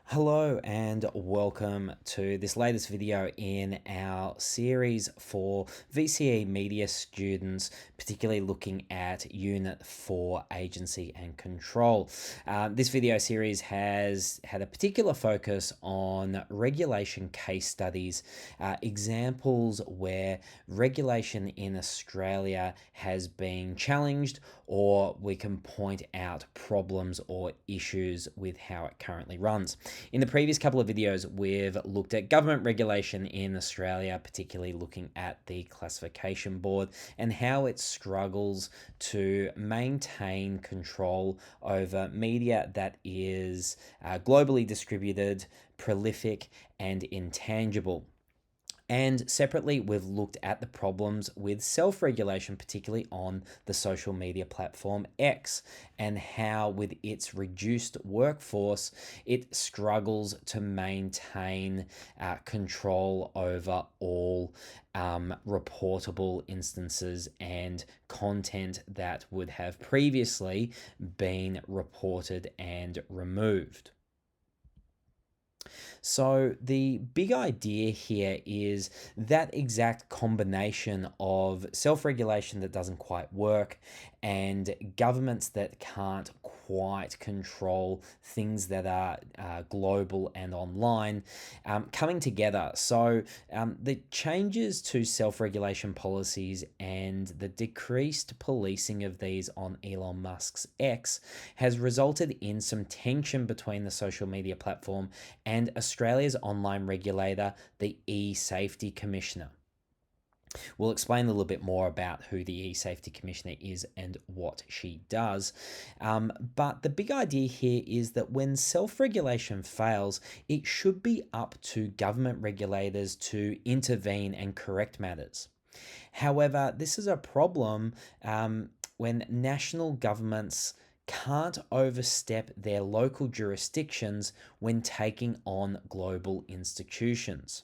Hello and welcome to this latest video in our series for VCE Media students, particularly looking at Unit 4 Agency and Control. This video series has had a particular focus on regulation case studies, examples where regulation in Australia has been challenged, or we can point out problems or issues with how it currently runs. In the previous couple of videos, we've looked at government regulation in Australia, particularly looking at the classification board and how it struggles to maintain control over media that is globally distributed, prolific, and intangible. And separately, we've looked at the problems with self-regulation, particularly on the social media platform X, and how with its reduced workforce, it struggles to maintain control over all reportable instances and content that would have previously been reported and removed. So the big idea here is that exact combination of self-regulation that doesn't quite work and governments that can't quite control things that are global and online coming together. So the changes to self-regulation policies and the decreased policing of these on Elon Musk's X has resulted in some tension between the social media platform and Australia's online regulator, the eSafety Commissioner. We'll explain a little bit more about who the eSafety Commissioner is and what she does. But the big idea here is that when self-regulation fails, it should be up to government regulators to intervene and correct matters. However, this is a problem when national governments can't overstep their local jurisdictions when taking on global institutions.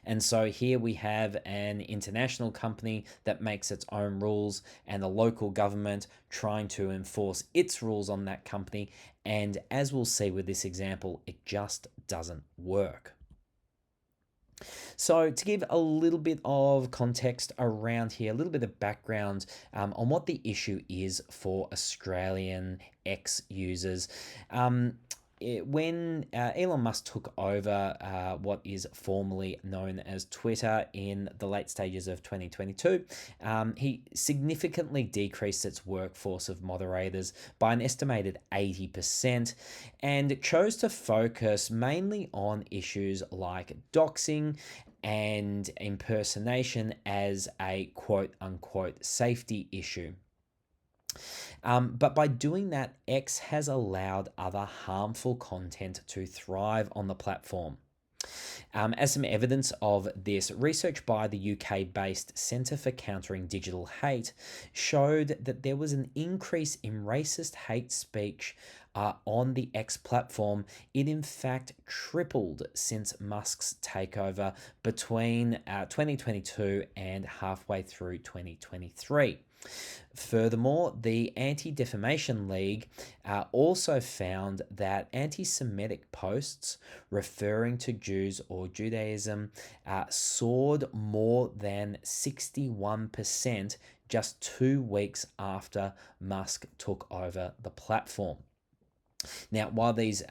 And so here we have an international company that makes its own rules and the local government trying to enforce its rules on that company. And as we'll see with this example, it just doesn't work. So to give a little bit of context around here, a little bit of background on what the issue is for Australian X users. When Elon Musk took over what is formerly known as Twitter in the late stages of 2022, he significantly decreased its workforce of moderators by an estimated 80% and chose to focus mainly on issues like doxing and impersonation as a quote unquote safety issue. But by doing that, X has allowed other harmful content to thrive on the platform. As some evidence of this, research by the UK-based Centre for Countering Digital Hate showed that there was an increase in racist hate speech on the X platform. It in fact tripled since Musk's takeover between 2022 and halfway through 2023. Furthermore, the Anti-Defamation League also found that anti-Semitic posts referring to Jews or Judaism soared more than 61% just 2 weeks after Musk took over the platform. Now, while these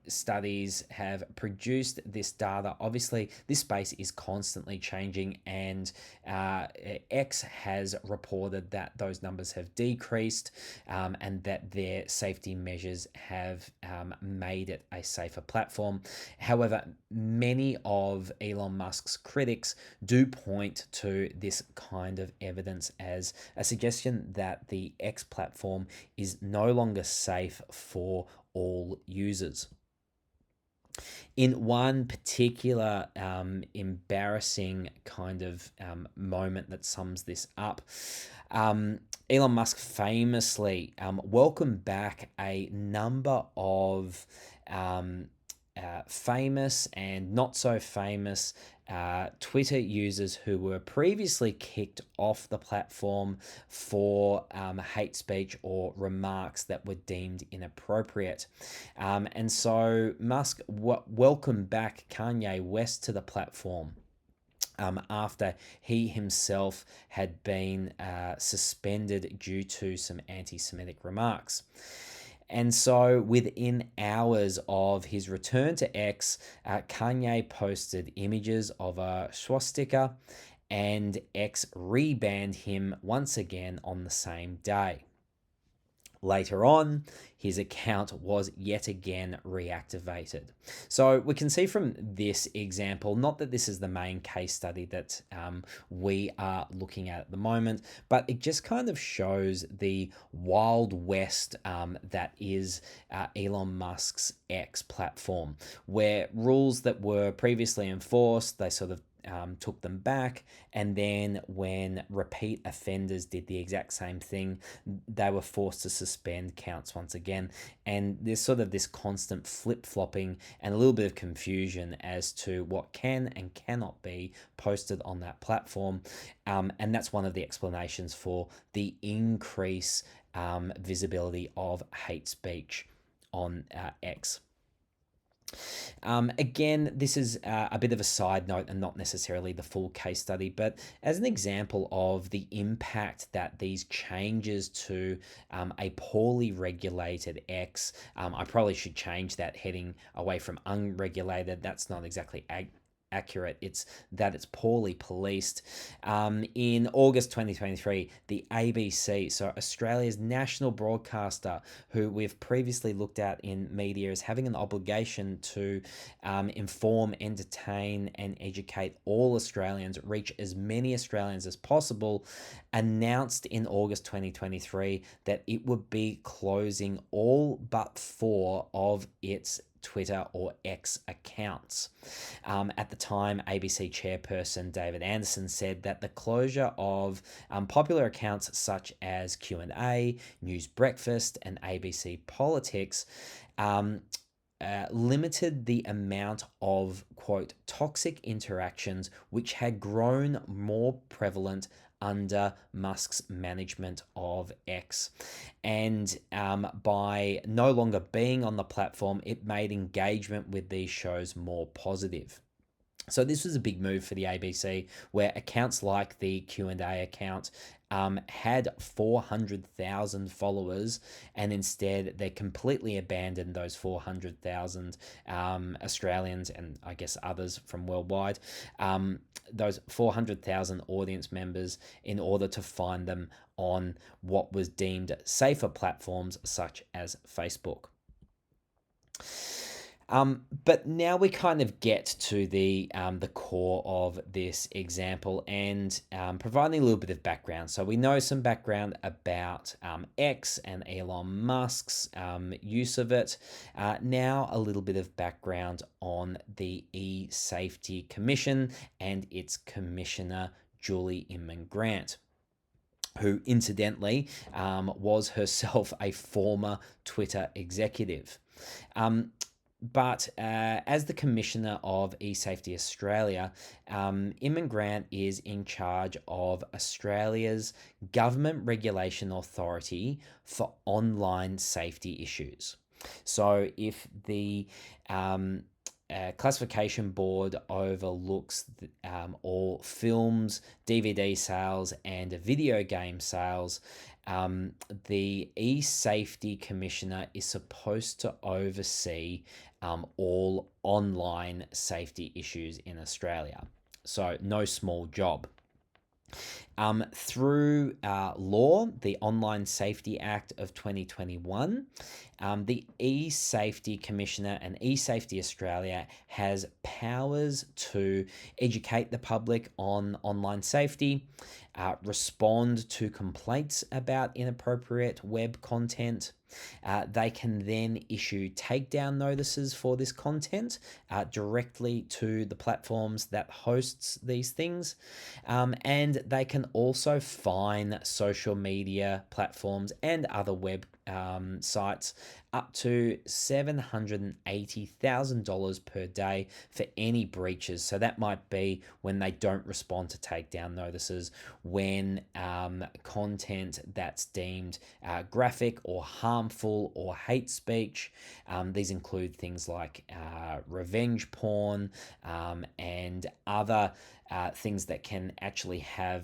studies have produced this data, obviously this space is constantly changing, and X has reported that those numbers have decreased and that their safety measures have made it a safer platform. However, many of Elon Musk's critics do point to this kind of evidence as a suggestion that the X platform is no longer safe for all users. In one particular embarrassing kind of moment that sums this up, Elon Musk famously welcomed back a number of famous and not so famous Twitter users who were previously kicked off the platform for hate speech or remarks that were deemed inappropriate. And so Musk welcomed back Kanye West to the platform. After he himself had been suspended due to some anti Semitic remarks. And so, within hours of his return to X, Kanye posted images of a swastika, and X rebanned him once again on the same day. Later on, his account was yet again reactivated. So we can see from this example, not that this is the main case study that we are looking at the moment, but it just kind of shows the wild west that is Elon Musk's X platform, where rules that were previously enforced, they sort of took them back, and then when repeat offenders did the exact same thing, they were forced to suspend counts once again. And there's sort of this constant flip-flopping and a little bit of confusion as to what can and cannot be posted on that platform. And that's one of the explanations for the increase visibility of hate speech on X. Again, this is a bit of a side note and not necessarily the full case study, but as an example of the impact that these changes to a poorly regulated X, I probably should change that heading away from unregulated. That's not exactly accurate. It's that it's poorly policed. In August 2023, the ABC, so Australia's national broadcaster, who we've previously looked at in media as having an obligation to inform, entertain, and educate all Australians, reach as many Australians as possible, announced in August 2023 that it would be closing all but 4 of its Twitter or X accounts. At the time, ABC chairperson David Anderson said that the closure of popular accounts such as Q&A, News Breakfast, and ABC Politics limited the amount of, quote, toxic interactions which had grown more prevalent under Musk's management of X. And by no longer being on the platform, it made engagement with these shows more positive. So this was a big move for the ABC, where accounts like the Q&A account had 400,000 followers, and instead they completely abandoned those 400,000 Australians and I guess others from worldwide, those 400,000 audience members, in order to find them on what was deemed safer platforms such as Facebook. But now we kind of get to the core of this example and providing a little bit of background. So we know some background about X and Elon Musk's use of it. Now a little bit of background on the eSafety Commission and its commissioner, Julie Inman-Grant, who incidentally was herself a former Twitter executive. But as the Commissioner of eSafety Australia, Inman-Grant is in charge of Australia's government regulation authority for online safety issues. So if the classification board overlooks all films, DVD sales, and video game sales, the eSafety Commissioner is supposed to oversee all online safety issues in Australia. So no small job. Through law, the Online Safety Act of 2021, the eSafety Commissioner and eSafety Australia has powers to educate the public on online safety, respond to complaints about inappropriate web content. They can then issue takedown notices for this content directly to the platforms that hosts these things. And they can also fine social media platforms and other web sites up to $780,000 per day for any breaches. So that might be when they don't respond to takedown notices, when content that's deemed graphic or harmful or hate speech. These include things like revenge porn and other things that can actually have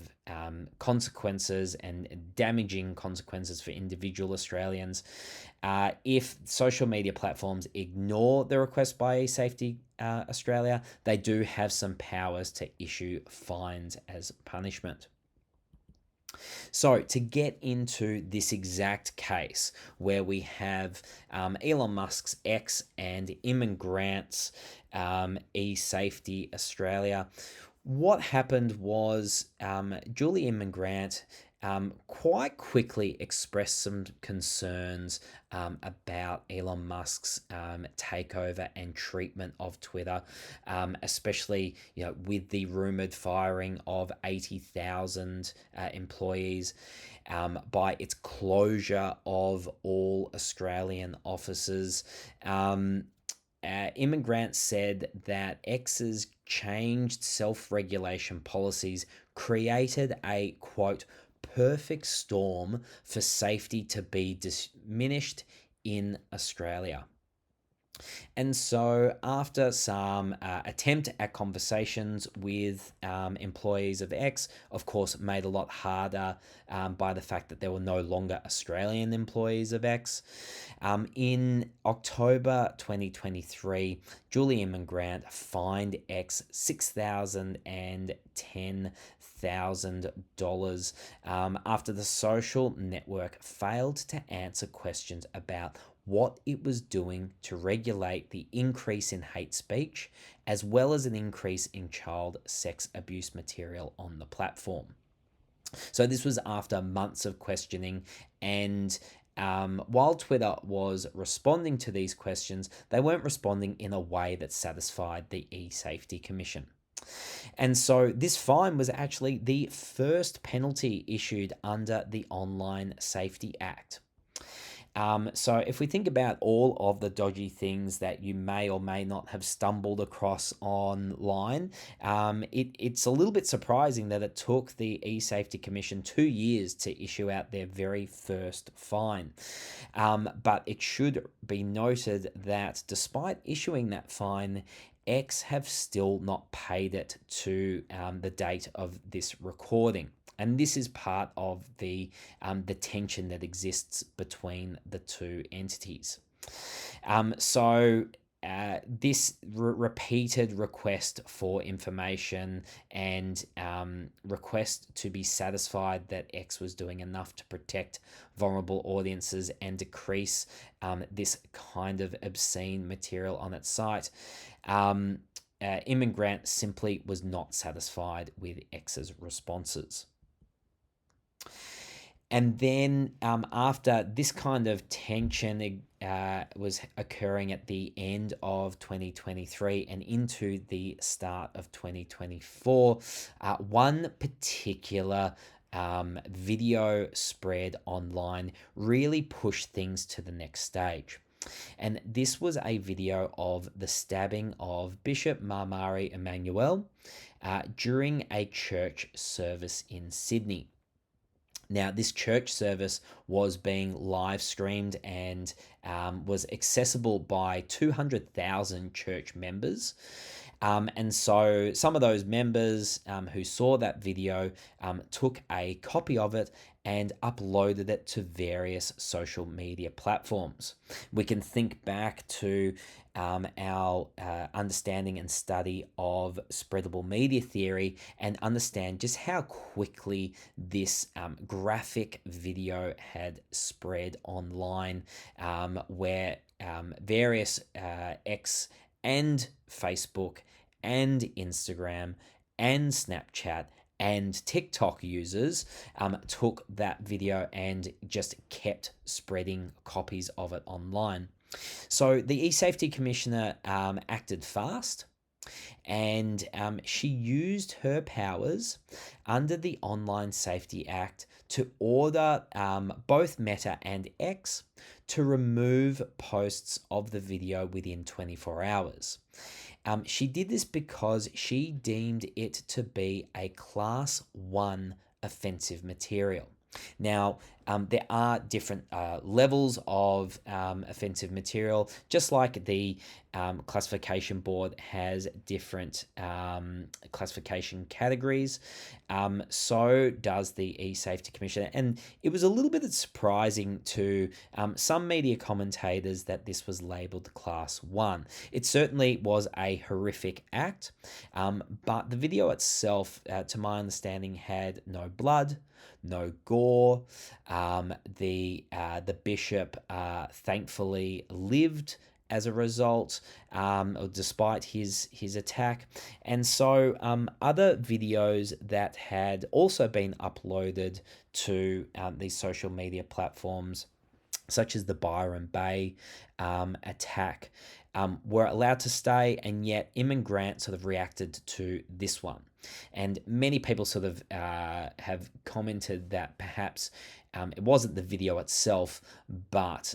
consequences and damaging consequences for individual Australians. If social media platforms ignore the request by eSafety Australia, they do have some powers to issue fines as punishment. So, to get into this exact case where we have Elon Musk's X and Imran Grant's eSafety Australia, what happened was Julie Imran Grant quite quickly expressed some concerns about Elon Musk's takeover and treatment of Twitter, especially with the rumored firing of 80,000 employees, by its closure of all Australian offices. Imran Grant said that X's changed self-regulation policies created a, quote, perfect storm for safety to be diminished in Australia. And so, after some attempt at conversations with employees of X, of course, made a lot harder by the fact that there were no longer Australian employees of X, in October 2023, Julie Imran Grant fined X $6,010,000 after the social network failed to answer questions about what it was doing to regulate the increase in hate speech, as well as an increase in child sex abuse material on the platform. So this was after months of questioning, and while Twitter was responding to these questions, they weren't responding in a way that satisfied the eSafety Commission. And so this fine was actually the first penalty issued under the Online Safety Act. So if we think about all of the dodgy things that you may or may not have stumbled across online, it's a little bit surprising that it took the eSafety Commission 2 years to issue out their very first fine. But it should be noted that despite issuing that fine, X have still not paid it to the date of this recording. And this is part of the tension that exists between the two entities. This repeated request for information and request to be satisfied that X was doing enough to protect vulnerable audiences and decrease this kind of obscene material on its site. Imran Grant simply was not satisfied with X's responses. And then after this kind of tension was occurring at the end of 2023 and into the start of 2024, one particular video spread online really pushed things to the next stage. And this was a video of the stabbing of Bishop Marmari Emmanuel during a church service in Sydney. Now, this church service was being live streamed and was accessible by 200,000 church members. And so some of those members who saw that video took a copy of it and uploaded it to various social media platforms. We can think back to our understanding and study of spreadable media theory and understand just how quickly this graphic video had spread online, where various X and Facebook and Instagram and Snapchat and TikTok users took that video and just kept spreading copies of it online. So the eSafety Commissioner acted fast. And she used her powers under the Online Safety Act to order both Meta and X to remove posts of the video within 24 hours. She did this because she deemed it to be a Class 1 offensive material. Now, there are different levels of offensive material, just like the classification board has different classification categories. So does the eSafety Commissioner. And it was a little bit surprising to some media commentators that this was labeled Class 1. It certainly was a horrific act, but the video itself, to my understanding, had no blood, no gore. The bishop thankfully lived as a result, despite his attack. And so other videos that had also been uploaded to these social media platforms, such as the Byron Bay attack, were allowed to stay, and yet Imran Grant sort of reacted to this one. And many people sort of have commented that perhaps it wasn't the video itself, but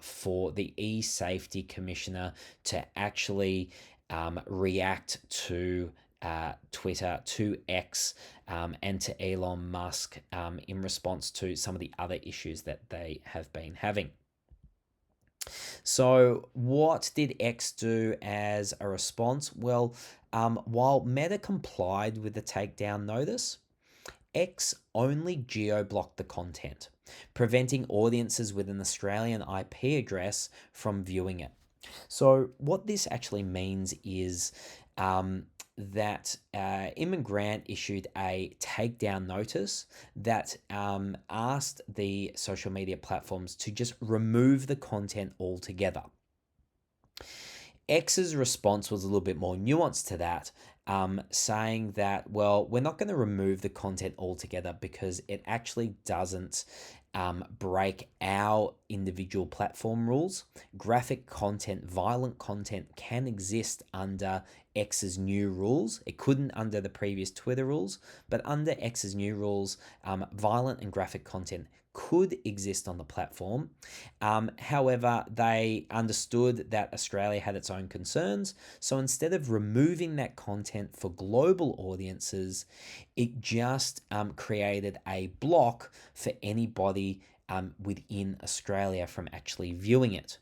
for the e-safety commissioner to actually react to Twitter, to X, and to Elon Musk in response to some of the other issues that they have been having. So, what did X do as a response? Well, while Meta complied with the takedown notice, X only geo-blocked the content, preventing audiences with an Australian IP address from viewing it. So, what this actually means is that Imran Grant issued a takedown notice that asked the social media platforms to just remove the content altogether. X's response was a little bit more nuanced to that, saying that, well, we're not going to remove the content altogether because it actually doesn't break our individual platform rules. Graphic content, violent content can exist under X's new rules. It couldn't under the previous Twitter rules, but under X's new rules, violent and graphic content could exist on the platform. However, they understood that Australia had its own concerns. So instead of removing that content for global audiences, it just created a block for anybody within Australia from actually viewing it.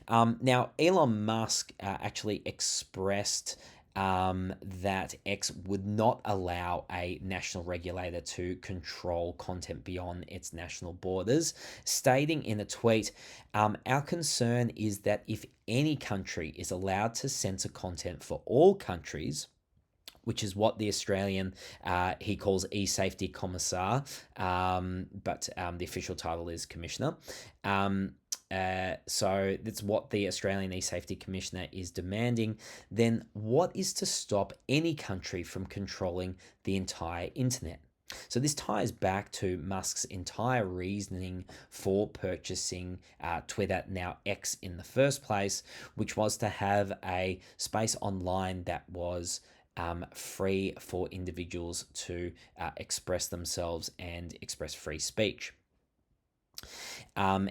Now, Elon Musk actually expressed that X would not allow a national regulator to control content beyond its national borders, stating in a tweet, our concern is that if any country is allowed to censor content for all countries, which is what the Australian, he calls eSafety Commissar, but the official title is Commissioner. So that's what the Australian eSafety Commissioner is demanding. Then what is to stop any country from controlling the entire internet? So this ties back to Musk's entire reasoning for purchasing Twitter, now X, in the first place, which was to have a space online that was free for individuals to express themselves and express free speech.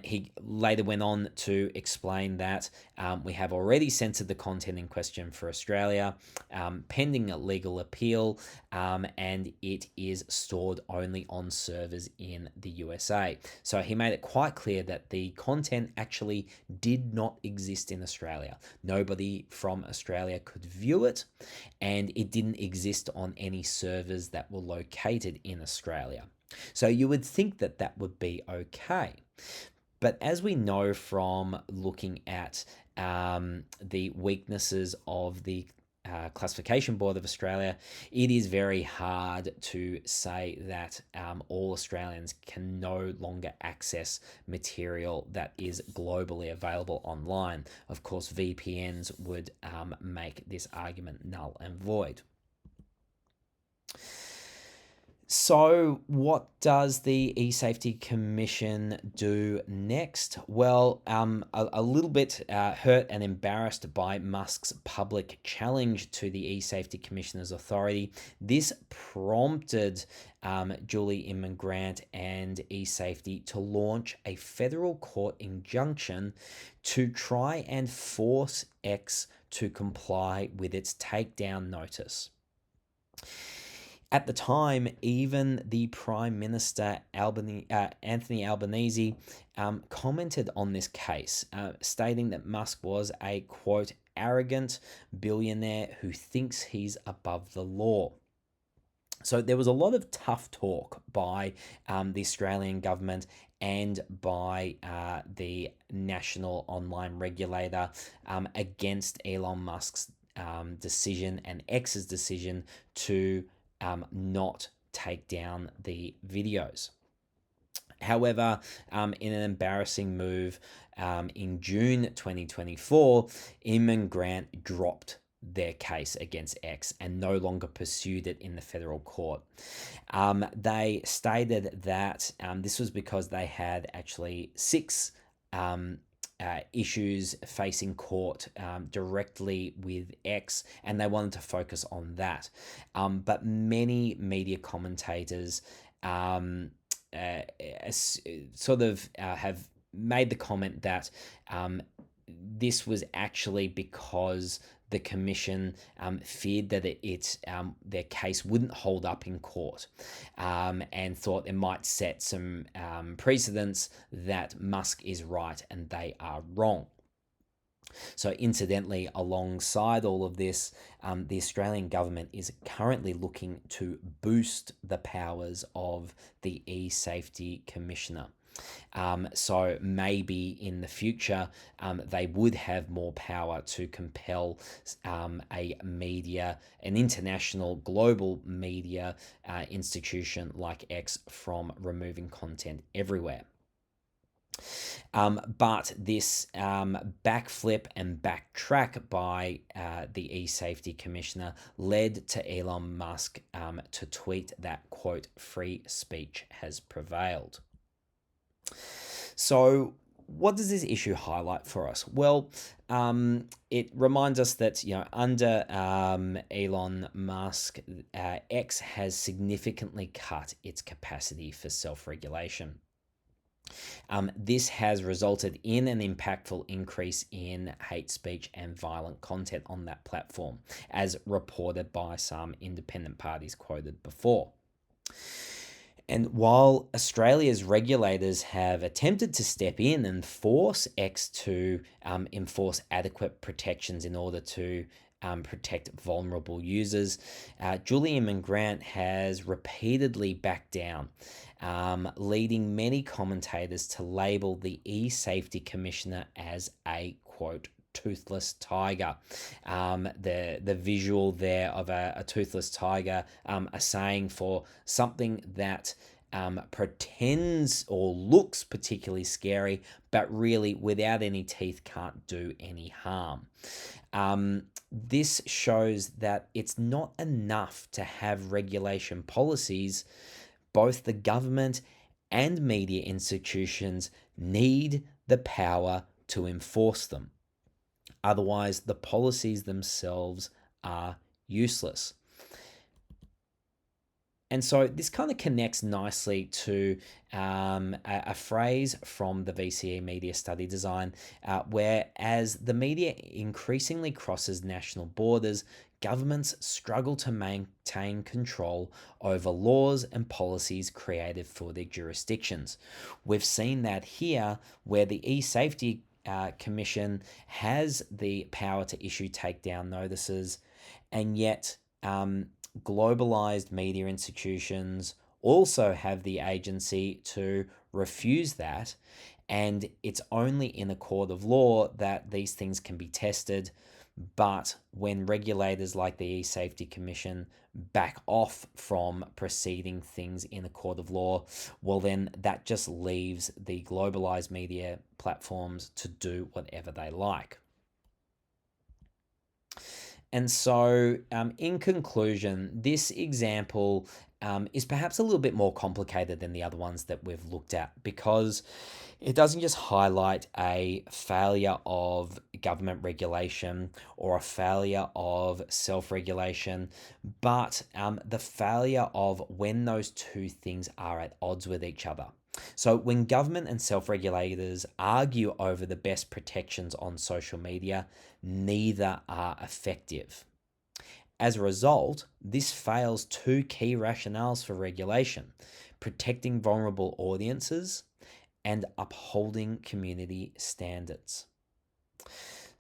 He later went on to explain that we have already censored the content in question for Australia, pending a legal appeal, and it is stored only on servers in the USA. So he made it quite clear that the content actually did not exist in Australia. Nobody from Australia could view it, and it didn't exist on any servers that were located in Australia. So you would think that that would be okay. But as we know from looking at the weaknesses of the Classification Board of Australia, it is very hard to say that all Australians can no longer access material that is globally available online. Of course, VPNs would make this argument null and void. So, what does the eSafety Commission do next? Well, a little bit hurt and embarrassed by Musk's public challenge to the eSafety Commissioner's authority, this prompted Julie Inman Grant and eSafety to launch a federal court injunction to try and force X to comply with its takedown notice. At the time, even the Prime Minister Anthony Albanese commented on this case, stating that Musk was a, quote, arrogant billionaire who thinks he's above the law. So there was a lot of tough talk by the Australian government and by the national online regulator against Elon Musk's decision and X's decision to not take down the videos. However, in an embarrassing move in June 2024, Inman Grant dropped their case against X and no longer pursued it in the federal court. They stated that this was because they had actually six issues facing court directly with X, and they wanted to focus on that. But many media commentators have made the comment that this was actually because the commission feared that their case wouldn't hold up in court, and thought it might set some precedents that Musk is right and they are wrong. So, incidentally, alongside all of this, the Australian government is currently looking to boost the powers of the eSafety Commissioner. So maybe in the future, they would have more power to compel an international global media institution like X from removing content everywhere. But this backflip and backtrack by the eSafety Commissioner led to Elon Musk to tweet that, quote, free speech has prevailed. So, what does this issue highlight for us? Well, it reminds us that under Elon Musk, X has significantly cut its capacity for self-regulation. This has resulted in an impactful increase in hate speech and violent content on that platform, as reported by some independent parties quoted before. And while Australia's regulators have attempted to step in and force X to enforce adequate protections in order to protect vulnerable users, Julie Inman Grant has repeatedly backed down, leading many commentators to label the eSafety Commissioner as a, quote, toothless tiger. The visual there of a toothless tiger, a saying for something that pretends or looks particularly scary, but really without any teeth can't do any harm. This shows that it's not enough to have regulation policies. Both the government and media institutions need the power to enforce them. Otherwise, the policies themselves are useless. And so this kind of connects nicely to a phrase from the VCE Media study design, where as the media increasingly crosses national borders, governments struggle to maintain control over laws and policies created for their jurisdictions. We've seen that here, where the eSafety Commission has the power to issue takedown notices, and yet globalized media institutions also have the agency to refuse that. And it's only in a court of law that these things can be tested. But when regulators like the eSafety Commission back off from proceeding things in a court of law, well, then that just leaves the globalized media platforms to do whatever they like. And so, in conclusion, this example is perhaps a little bit more complicated than the other ones that we've looked at, because it doesn't just highlight a failure of government regulation or a failure of self regulation, but the failure of when those two things are at odds with each other. So, when government and self regulators argue over the best protections on social media, neither are effective. As a result, this fails two key rationales for regulation: protecting vulnerable audiences and upholding community standards.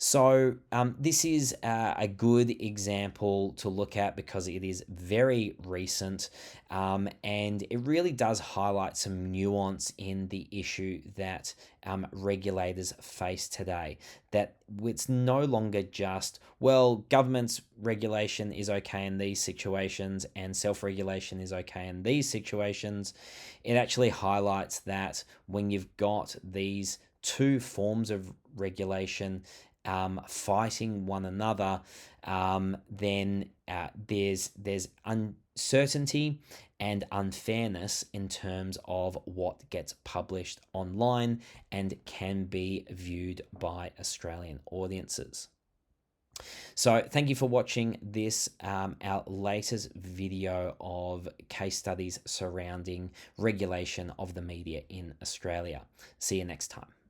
So, this is a good example to look at because it is very recent, and it really does highlight some nuance in the issue that regulators face today. That it's no longer just, well, government's regulation is okay in these situations and self regulation is okay in these situations. It actually highlights that when you've got these two forms of regulation fighting one another, then there's uncertainty and unfairness in terms of what gets published online and can be viewed by Australian audiences. So thank you for watching this, our latest video of case studies surrounding regulation of the media in Australia. See you next time.